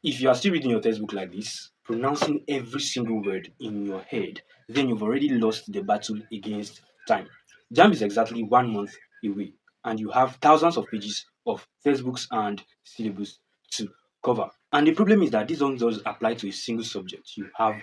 If you are still reading your textbook like this, pronouncing every single word in your head, then you've already lost the battle against time. JAMB is exactly 1 month away, and you have thousands of pages of textbooks and syllabus to cover. And the problem is that this don't just apply to a single subject. You have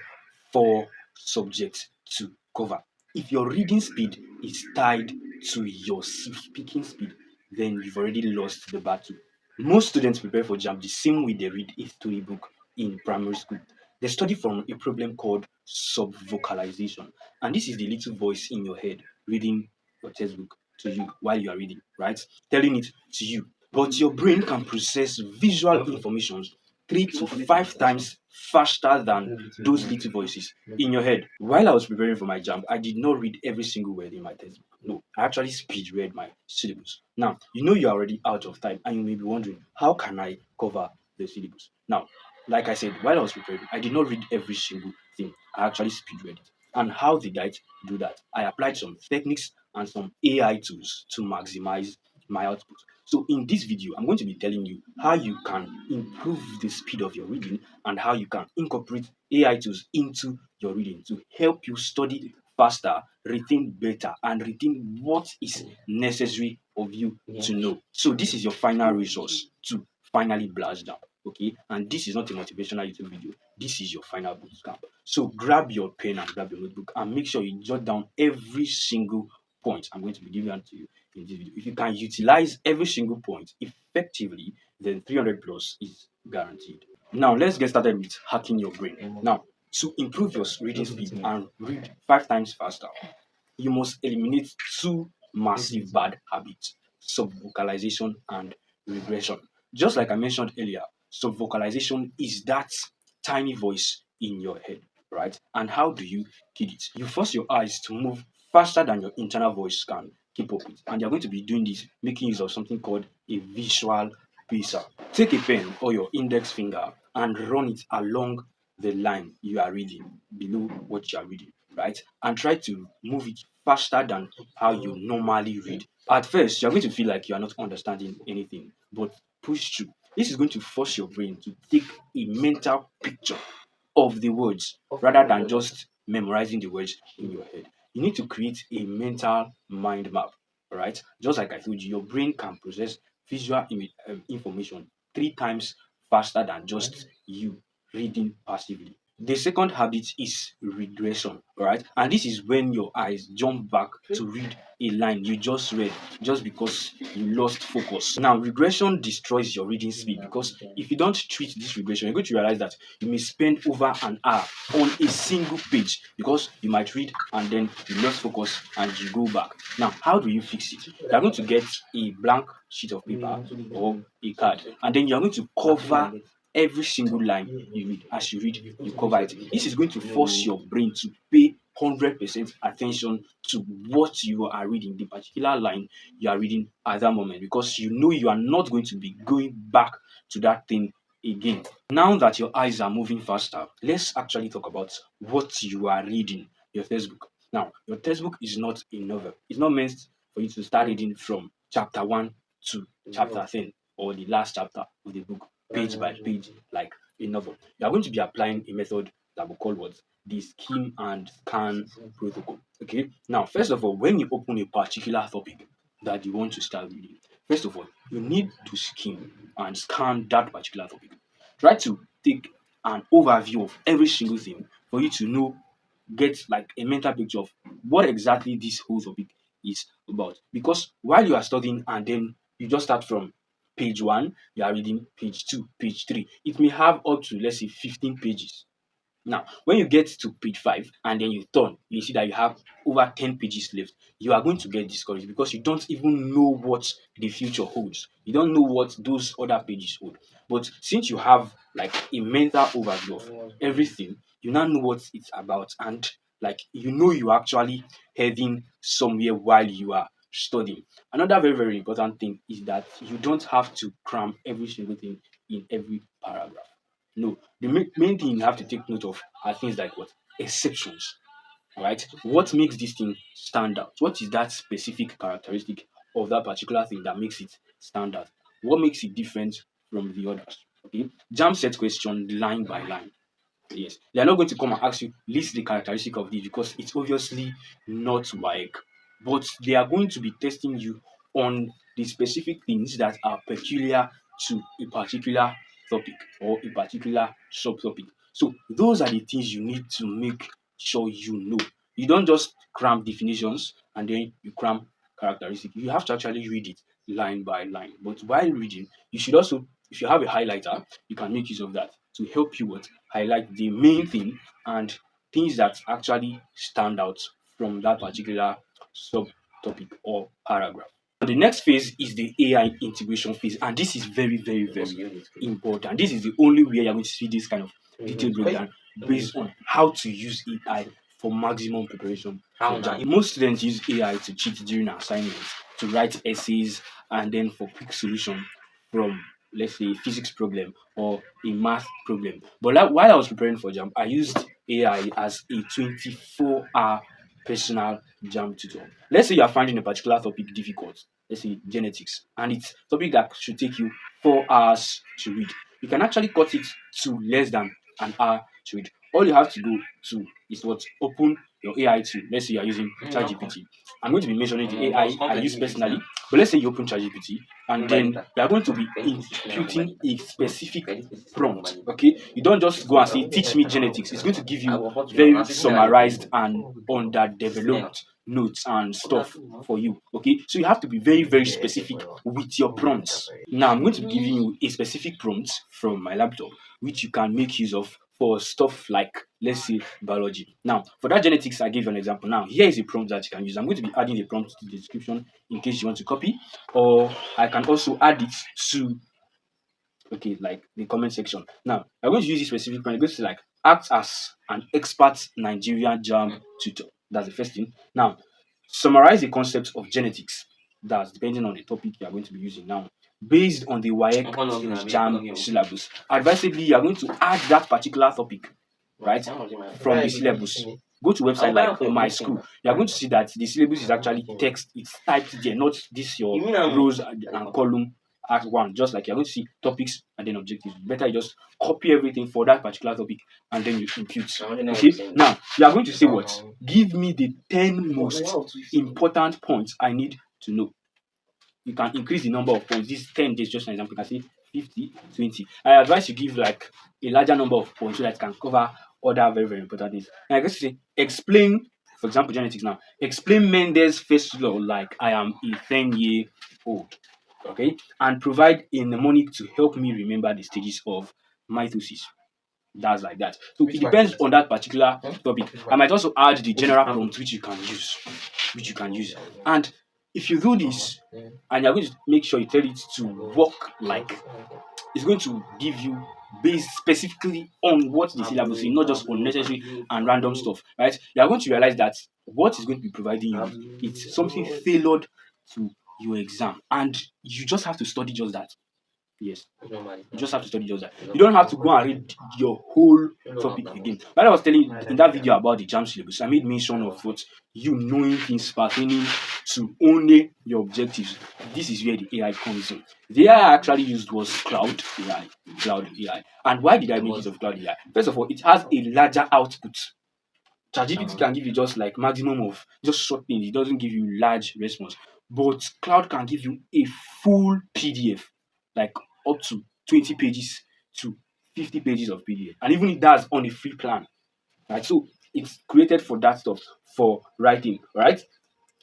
4 subjects to cover. If your reading speed is tied to your speaking speed, then you've already lost the battle. Most students prepare for JAMB the same way they read a storybook in primary school. They study from a problem called subvocalization. And this is the little voice in your head reading your textbook to you while you are reading, right? Telling it to you. But your brain can process visual information 3 to 5 times faster than those little voices in your head. While I was preparing for my JAMB, I did not read every single word in my textbook. No, I actually speed read my syllabus. Now, you know you're already out of time and you may be wondering, how can I cover the syllabus? Now, like I said, while I was preparing, I did not read every single thing. I actually speed read it. And how did I do that? I applied some techniques and some AI tools to maximize my output. So in this video, I'm going to be telling you how you can improve the speed of your reading and how you can incorporate AI tools into your reading to help you study faster, retain better, and retain what is necessary of you to know. So this is your final resource to finally blast down. Okay, and this is not a motivational YouTube video. This is your final boot camp. So grab your pen and grab your notebook and make sure you jot down every single point I'm going to be giving to you in this video. If you can utilize every single point effectively, then 300 plus is guaranteed. Now let's get started with hacking your brain. Now, to improve your reading speed and read 5 times faster, you must eliminate 2 massive bad habits: subvocalization and regression. Just like I mentioned earlier, subvocalization is that tiny voice in your head, right? And how do you kill it? You force your eyes to move faster than your internal voice can keep up with. And you're going to be doing this making use of something called a visual pacer. Take a pen or your index finger and run it along the line you are reading, below what you are reading, right? And try to move it faster than how you normally read. At first, you're going to feel like you are not understanding anything, but push through. This is going to force your brain to take a mental picture of the words rather than just memorizing the words in your head. You need to create a mental mind map, all right? Just like I told you, your brain can process visual information 3 times faster than just you reading passively. The second habit is regression, right? And this is when your eyes jump back to read a line you just read just because you lost focus. Now, regression destroys your reading speed because if you don't treat this regression, you're going to realize that you may spend over an hour on a single page because you might read and then you lost focus and you go back. Now, how do you fix it? You're going to get a blank sheet of paper or a card, and then you're going to cover every single line you read. As you read, you cover it. This is going to force your brain to pay 100% attention to what you are reading, the particular line you are reading at that moment, because you know you are not going to be going back to that thing again. Now that your eyes are moving faster, let's actually talk about what you are reading, your textbook. Now, your textbook is not a novel. It's not meant for you to start reading from chapter 1 to chapter 10 or the last chapter of the book, page by page, like a novel. You are going to be applying a method that we call what? The skim and scan protocol. Okay. Now, first of all, when you open a particular topic that you want to start reading, first of all, you need to skim and scan that particular topic. Try to take an overview of every single thing for you to know, get like a mental picture of what exactly this whole topic is about. Because while you are studying and then you just start from page 1, you are reading page 2, page 3, it may have up to, let's say, 15 pages. Now, when you get to page 5 and then you turn, you see that you have over 10 pages left. You are going to get discouraged because you don't even know what the future holds. You don't know what those other pages hold. But since you have like a mental overview of everything, you now know what it's about, and like you know you're actually heading somewhere while you are studying. Another very, very important thing is that you don't have to cram every single thing in every paragraph. No, the main thing you have to take note of are things like what? Exceptions, right? What makes this thing stand out? What is that specific characteristic of that particular thing that makes it stand out? What makes it different from the others? Okay, JAMB set question line by line. Yes, they are not going to come and ask you list the characteristic of this because it's obviously not like, but they are going to be testing you on the specific things that are peculiar to a particular topic or a particular subtopic. So those are the things you need to make sure you know. You don't just cram definitions and then you cram characteristic. You have to actually read it line by line. But while reading, you should also, if you have a highlighter, you can make use of that to help you with highlight the main thing and things that actually stand out from that particular subtopic or paragraph. The next phase is the AI integration phase, and this is very, very, very important. This is the only way you're going to see this kind of detailed breakdown based on how to use AI for maximum preparation. Most students use AI to cheat during assignments, to write essays, and then for quick solution from, let's say, a physics problem or a math problem. But like, while I was preparing for JAMB, I used AI as a 24-hour personal JAMB tutor. Let's say you are finding a particular topic difficult, let's say genetics, and it's a topic that should take you 4 hours to read. You can actually cut it to less than an hour to read. All you have to do to is what, open your AI tool. Let's say you are using ChatGPT. I'm going to be mentioning the AI I use personally, but let's say you open ChatGPT and then you are going to be inputting a specific prompt. Okay, you don't just go and say teach me genetics. It's going to give you very summarized and underdeveloped notes and stuff for you. Okay, so you have to be very, very specific with your prompts. Now I'm going to be giving you a specific prompt from my laptop which you can make use of for stuff like, let's say, biology. Now for that genetics, I gave you an example. Now here is a prompt that you can use. I'm going to be adding a prompt to the description in case you want to copy, or I can also add it to, okay, like the comment section. Now, I'm going to use this specific point. I'm going to say like act as an expert Nigerian JAMB tutor. That's the first thing. Now, summarize the concepts of genetics. That's depending on the topic you are going to be using now. Based on the WAEC/JAMB syllabus. Advisably, you are going to add that particular topic, right, from the syllabus. Go to website like my school. You are going to see that the syllabus is actually text. It's typed there, not this your rows and column at one. Just like you're going to see topics and then objectives. Better you just copy everything for that particular topic and then you impute. Okay. Now you are going to say what? Give me the 10 most important points I need to know. You can increase the number of points. This 10 is just an example. You can say 50, 20. I advise you give like a larger number of points so that it can cover other very, very important things. And I guess say explain, for example, genetics now. Explain Mendel's first law like I am a 10-year-old. Okay, and provide a mnemonic to help me remember the stages of mitosis. That's like that. So it depends on that particular topic. I might also add the general prompt which you can use, And if you do this, and you're going to make sure you tell it to work like, it's going to give you based specifically on what the syllabus is, not just unnecessary and random stuff, right? You are going to realize that what is going to be providing you, it's something tailored to your exam, and you just have to study just that. Yes, you just have to study just that. You don't have to go and read your whole topic again. When I was telling you in that video about the JAMB syllabus, I made mention of what you knowing things pertaining to only your objectives. This is where the AI comes in. The AI I actually used was Cloud AI. Cloud AI. And why did I make use of Cloud AI? First of all, it has a larger output. ChatGPT can give you just like maximum of just short things. It doesn't give you large response. But Cloud can give you a full PDF, like up to 20 pages to 50 pages of PDF. And even it does on a free plan. Right? So it's created for that stuff, for writing, right?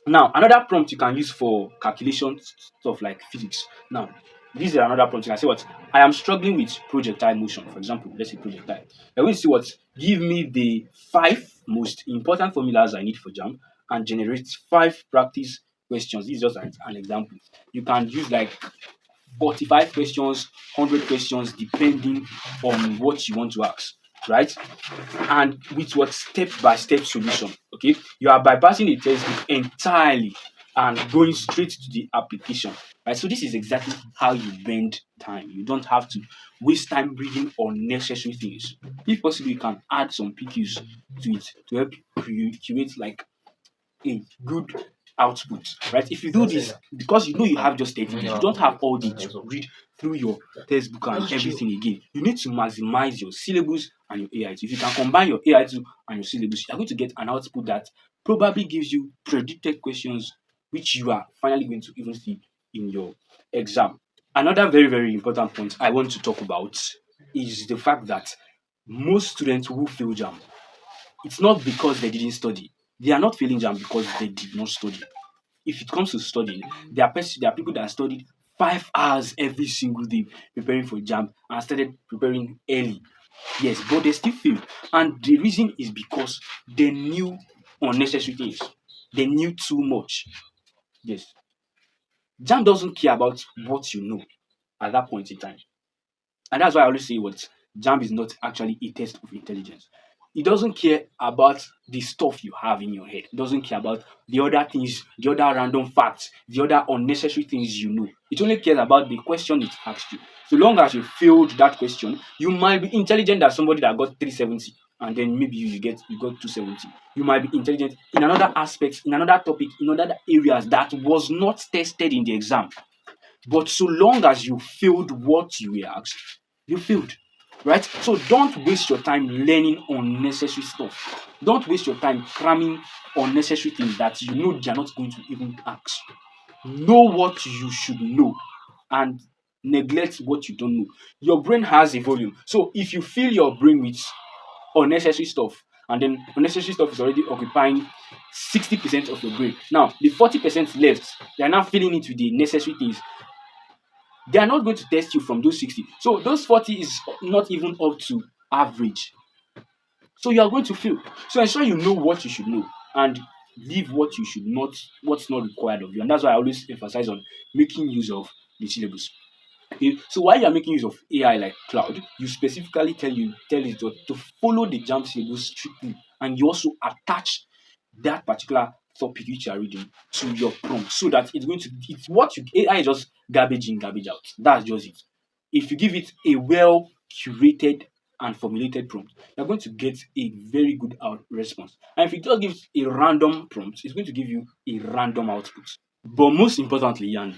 Now, another prompt you can use for calculation stuff like physics. Now, this is another prompt. You can say what? I am struggling with projectile motion. For example, let's say projectile. You're going to see what? Give me the 5 most important formulas I need for JAMB and generate 5 practice questions. This is just an example. You can use like 45 questions, 100 questions, depending on what you want to ask, right? And with what step-by-step solution, okay? You are bypassing the textbook entirely and going straight to the application, right? So this is exactly how you bend time. You don't have to waste time reading unnecessary things. If possible, you can add some PQs to it to help you curate like a good output, right? If you do this, because you know you have just 30 days, you don't have all day to read through your textbook and everything again. You need to maximize your syllabus and your AI tool. If you can combine your AI tool and your syllabus, you're going to get an output that probably gives you predicted questions which you are finally going to even see in your exam. Another very, very important point I want to talk about is the fact that most students who fail JAMB, it's not because they didn't study. They are not failing JAMB because they did not study. If it comes to studying, there are people that studied 5 hours every single day preparing for JAMB and started preparing early. Yes, but they still failed. And the reason is because they knew unnecessary things. They knew too much. Yes. JAMB doesn't care about what you know at that point in time. And that's why I always say what JAMB is not actually a test of intelligence. It doesn't care about the stuff you have in your head. It doesn't care about the other things, the other random facts, the other unnecessary things you know. It only cares about the question it asked you. So long as you failed that question, you might be intelligent as somebody that got 370 and then maybe you got 270. You might be intelligent in another aspect, in another topic, in other areas that was not tested in the exam. But so long as you failed what you were asked, you failed. Right? So don't waste your time learning unnecessary stuff. Don't waste your time cramming unnecessary things that you know they are not going to even ask. Know what you should know and neglect what you don't know. Your brain has a volume. So if you fill your brain with unnecessary stuff, and then unnecessary stuff is already occupying 60% of your brain. Now, the 40% left, they are now filling it with the necessary things. They are not going to test you from those 60. So those 40 is not even up to average. So you are going to fail. So ensure you know what you should know and leave what you should not, what's not required of you. And that's why I always emphasize on making use of the syllabus. Okay. So while you are making use of AI like Cloud, you specifically tell it to follow the JAMB syllabus strictly, and you also attach that particular topic which you are reading to your prompt so that it's what you AI is just garbage in, garbage out. That's just it. If you give it a well curated and formulated prompt, you're going to get a very good response. And if you just give a random prompt, it's going to give you a random output. But most importantly, and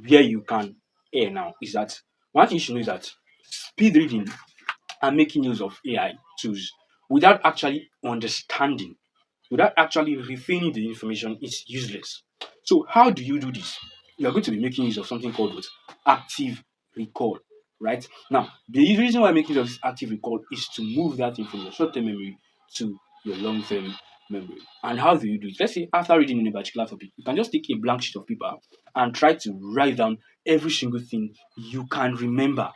where you can err now, is that one thing you should know is that speed reading and making use of AI tools without actually understanding, without actually refining the information is useless. So how do you do this? You are going to be making use of something called what? Active recall, right? Now, the reason why making use of this active recall is to move that thing from your short-term memory to your long-term memory. And how do you do it? Let's say after reading in a particular topic, you can just take a blank sheet of paper and try to write down every single thing you can remember.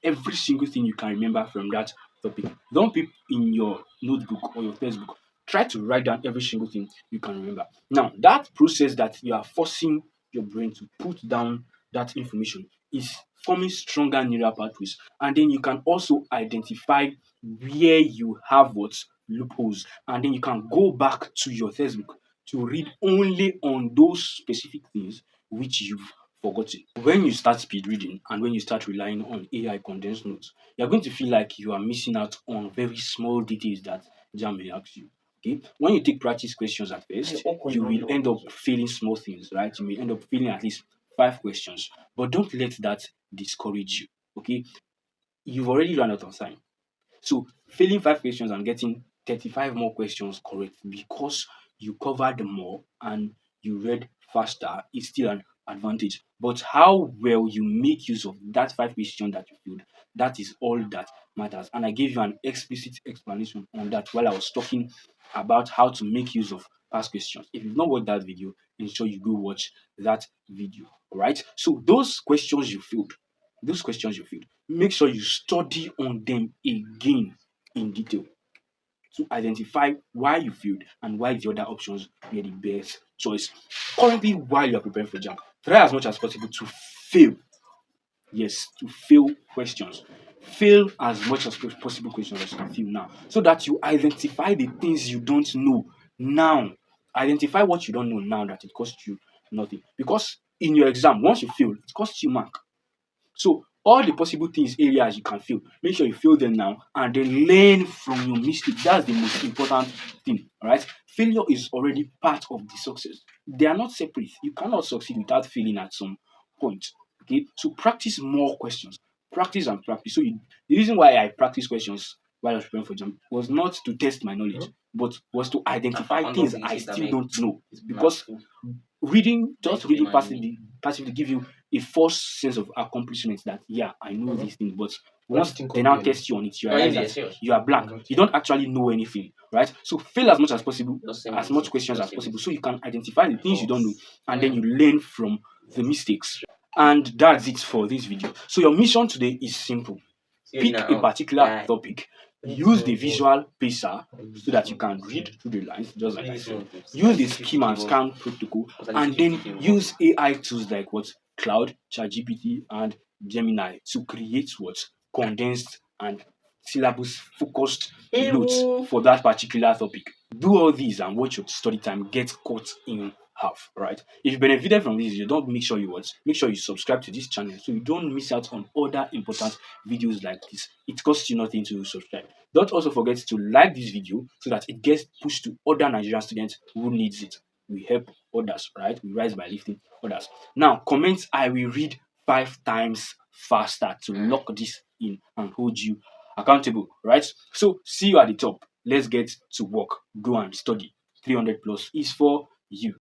Every single thing you can remember from that topic. Don't put in your notebook or your textbook. Try to write down every single thing you can remember. Now, that process that you are forcing your brain to put down that information is forming stronger neural pathways. And then you can also identify where you have what loopholes. And then you can go back to your textbook to read only on those specific things which you've forgotten. When you start speed reading and when you start relying on AI condensed notes, you're going to feel like you are missing out on very small details that JAM may ask you. Okay, when you take practice questions at first, you will end up failing small things, right? You may end up failing at least 5 questions, but don't let that discourage you. Okay, you've already run out of time. So failing 5 questions and getting 35 more questions correct because you covered more and you read faster is still an advantage. But how well you make use of that 5 questions that you filled, that is all that matters. And I gave you an explicit explanation on that while I was talking about how to make use of past questions. If you've not watched that video, ensure you go watch that video. All right. So those questions you filled, make sure you study on them again in detail to identify why you failed and why the other options were the best choice. Currently, while you are preparing for JAMB, try as much as possible to fail. Yes, to fail questions. Fail as much as possible questions as you can fail now, so that you identify the things you don't know now. Identify what you don't know now that it costs you nothing. Because in your exam, once you fail, it costs you mark. So all the possible things, areas you can fail, make sure you fail them now and then learn from your mistake. That's the most important thing. All right. Failure is already part of the success. They are not separate. You cannot succeed without failing at some point. Okay, so practice more questions. Practice and practice. So the reason why I practice questions while I was preparing for JAMB was not to test my knowledge, but was to identify things I still don't know. Because reading, just reading passively give you a false sense of accomplishment that yeah, I know this thing, but once they now test you on it, you realize that you are blank. You don't actually know anything, right? So fail as much as possible, as much questions as possible, so you can identify the things you don't know, and then you learn from the mistakes. And that's it for this video. So your mission today is simple. Pick a particular topic, use the visual pacer so that you can read through the lines, just like I said. Use the Skim-Scan-Deep Protocol, and then use AI tools like what Cloud, ChatGPT, and Gemini to create what condensed and syllabus focused notes for that particular topic. Do all these and watch your study time get cut in half, right? If you benefited from this, you don't make sure you subscribe to this channel so you don't miss out on other important videos like this. It costs you nothing to subscribe. Don't also forget to like this video so that it gets pushed to other Nigerian students who needs it. We help others, right? We rise by lifting others. Now, comment I will read 5 times faster to lock this in and hold you accountable, right? So see you at the top. Let's get to work. Go and study. 300 plus is for you.